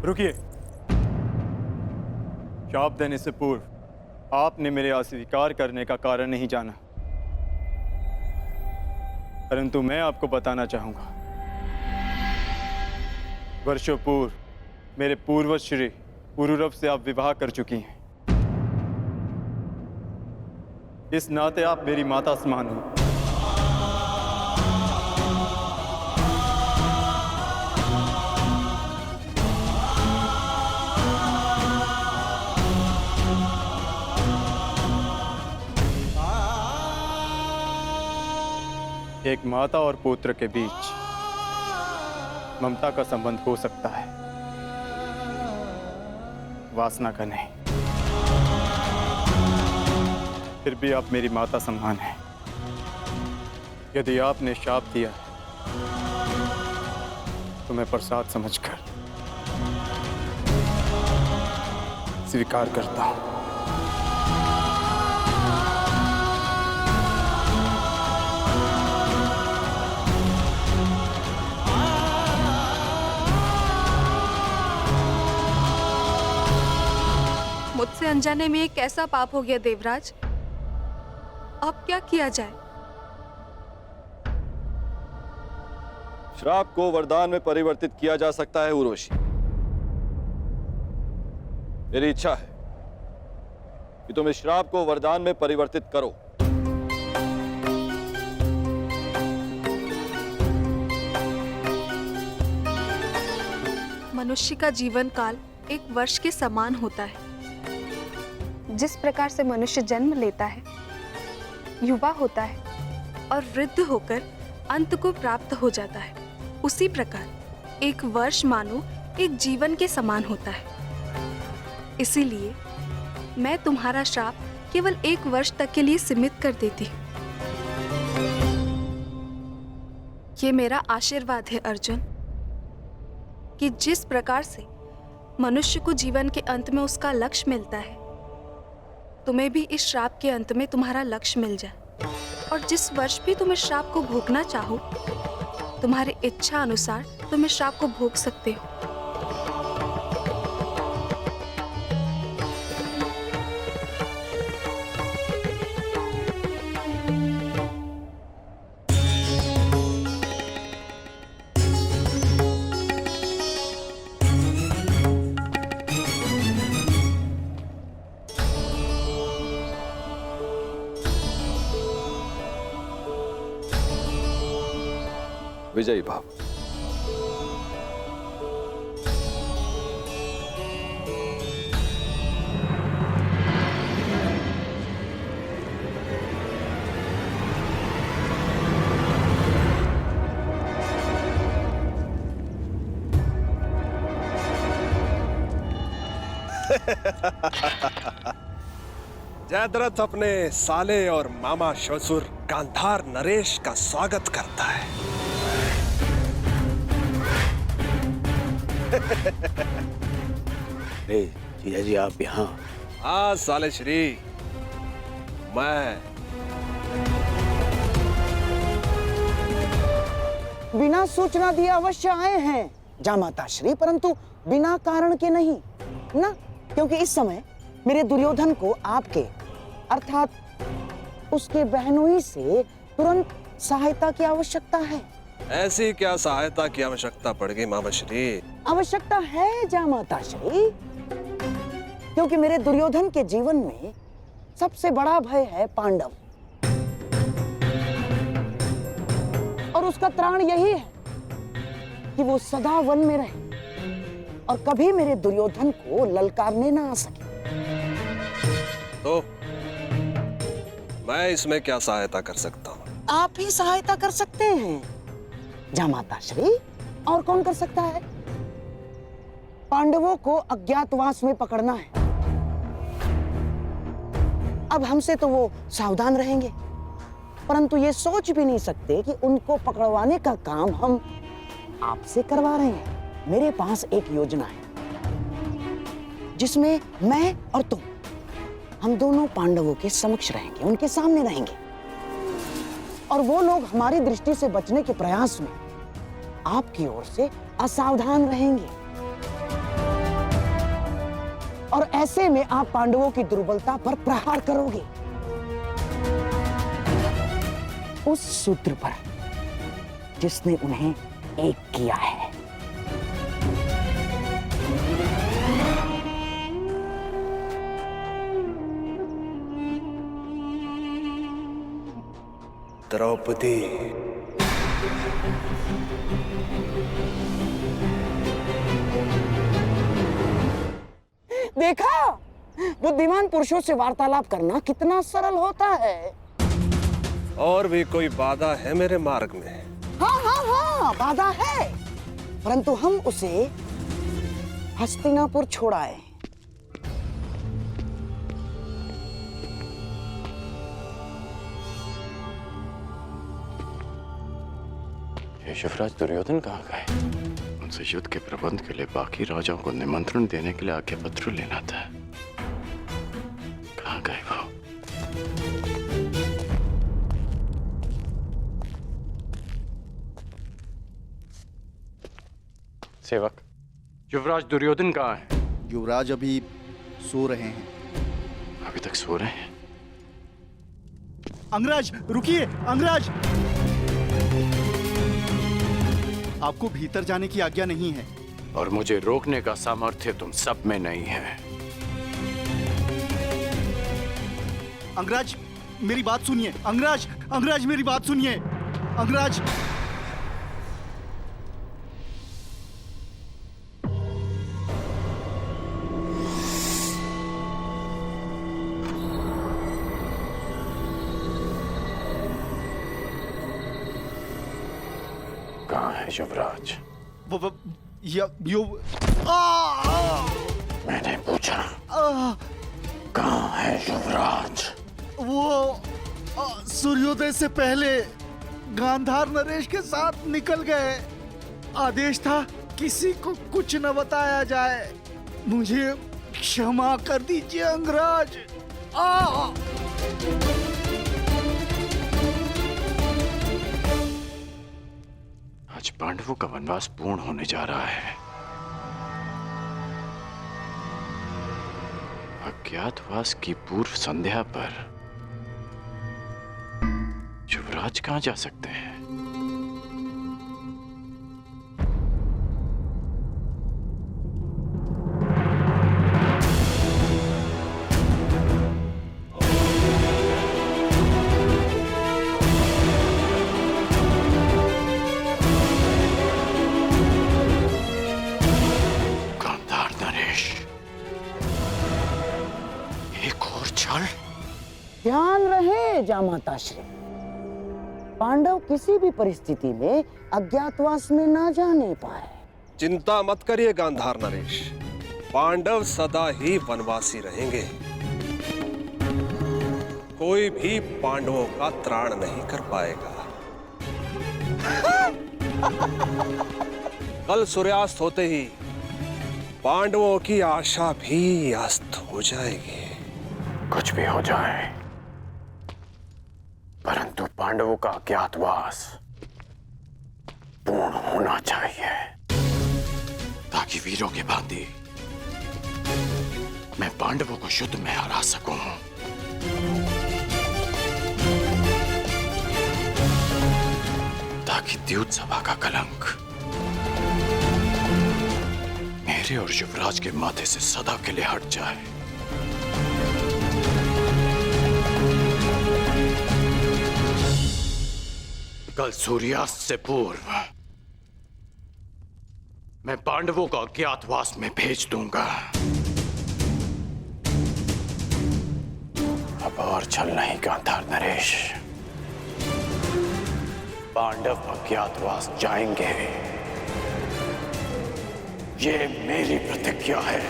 रुकिए। शाप देने से पूर्व आपने मेरे अस्वीकार करने का कारण नहीं जाना, परंतु मैं आपको बताना चाहूंगा। वर्षों पूर्व मेरे पूर्वज श्री पुरुरव से आप विवाह कर चुकी हैं। इस नाते आप मेरी माता समान हो। एक माता और पुत्र के बीच ममता का संबंध हो सकता है, वासना का नहीं। फिर भी आप मेरी माता समान हैं। यदि आपने शाप दिया तो मैं प्रसाद समझकर स्वीकार करता हूं। मुझसे अनजाने में एक कैसा पाप हो गया देवराज। अब क्या किया जाए? श्राप को वरदान में परिवर्तित किया जा सकता है उर्वशी। मेरी इच्छा है कि तुम इस श्राप को वरदान में परिवर्तित करो। मनुष्य का जीवन काल एक वर्ष के समान होता है। जिस प्रकार से मनुष्य जन्म लेता है, युवा होता है और वृद्ध होकर अंत को प्राप्त हो जाता है, उसी प्रकार एक वर्ष मानो एक जीवन के समान होता है। इसीलिए मैं तुम्हारा श्राप केवल 1 वर्ष तक के लिए सीमित कर देती हूँ। ये मेरा आशीर्वाद है अर्जुन, कि जिस प्रकार से मनुष्य को जीवन के अंत में उसका लक्ष्य मिलता है, तुम्हें भी इस श्राप के अंत में तुम्हारा लक्ष्य मिल जाए। और जिस वर्ष भी तुम इस श्राप को भोगना चाहो, तुम्हारी इच्छा अनुसार तुम इस श्राप को भोग सकते हो। विजयी भाव। जयद्रथ अपने साले और मामा ससुर गांधार नरेश का स्वागत करता है। अरे जीजा जी, आप यहाँ? हाँ साले श्री, मैं बिना सूचना दिए अवश्य आए हैं जामाता श्री, परंतु बिना कारण के नहीं ना, क्योंकि इस समय मेरे दुर्योधन को आपके अर्थात उसके बहनोई से तुरंत सहायता की आवश्यकता है। ऐसी क्या सहायता की आवश्यकता पड़ गई मामा श्री? आवश्यकता है जामाता श्री, क्योंकि मेरे दुर्योधन के जीवन में सबसे बड़ा भय है पांडव, और उसका त्राण यही है कि वो सदा वन में रहे और कभी मेरे दुर्योधन को ललकारने ना आ सके। तो मैं इसमें क्या सहायता कर सकता हूँ? आप ही सहायता कर सकते हैं जामाता श्री, और कौन कर सकता है? पांडवों को अज्ञातवास में पकड़ना है। अब हमसे तो वो सावधान रहेंगे, परंतु ये सोच भी नहीं सकते कि उनको पकड़वाने का काम हम आपसे करवा रहे हैं। मेरे पास एक योजना है जिसमें मैं और तुम, हम दोनों पांडवों के समक्ष रहेंगे, उनके सामने रहेंगे, और वो लोग हमारी दृष्टि से बचने के प्रयास में आपकी ओर से असावधान रहेंगे। और ऐसे में आप पांडवों की दुर्बलता पर प्रहार करोगे, उस सूत्र पर जिसने उन्हें एक किया है। द्रौपदी, देखा, बुद्धिमान पुरुषों से वार्तालाप करना कितना सरल होता है। और भी कोई बाधा है मेरे मार्ग में? हाँ हाँ हाँ, बाधा है, परंतु हम उसे हस्तिनापुर छोड़ाए। युवराज दुर्योधन कहाँ गए? उनसे युद्ध के प्रबंध के लिए बाकी राजाओं को निमंत्रण देने के लिए आज्ञा पत्र लेना था। कहाँ गए वो? सेवक, युवराज दुर्योधन कहाँ है? युवराज अभी सो रहे हैं। अभी तक सो रहे हैं? अंगराज रुकिए, अंगराज! आपको भीतर जाने की आज्ञा नहीं है। और मुझे रोकने का सामर्थ्य तुम सब में नहीं है। अंगराज मेरी बात सुनिए, अंगराज, अंगराज मेरी बात सुनिए, अंगराज। कहाँ है युवराज? मैंने पूछा कहाँ है युवराज? वो सूर्योदय से पहले गांधार नरेश के साथ निकल गए। आदेश था किसी को कुछ न बताया जाए। मुझे क्षमा कर दीजिए अंगराज। आज पांडवों का वनवास पूर्ण होने जा रहा है। अज्ञातवास की पूर्व संध्या पर युवराज कहाँ जा सकते हैं? गांधार नरेश, एक और छल। ध्यान रहे जामाता श्री, पांडव किसी भी परिस्थिति में अज्ञातवास में ना जाने पाए। चिंता मत करिए गांधार नरेश, पांडव सदा ही वनवासी रहेंगे। कोई भी पांडवों का त्राण नहीं कर पाएगा। कल सूर्यास्त होते ही पांडवों की आशा भी अस्त हो जाएगी। कुछ भी हो जाए, परंतु पांडवों का अज्ञातवास पूर्ण होना चाहिए, ताकि वीरों के भांति मैं पांडवों को युद्ध में हरा सकूं। ताकि द्यूत सभा का कलंक मेरे और युवराज के माथे से सदा के लिए हट जाए। कल सूर्यास्त से पूर्व मैं पांडवों को अज्ञातवास में भेज दूंगा। अब और छल नहीं गांधार नरेश, पांडव अज्ञातवास जाएंगे, ये मेरी प्रतिज्ञा है।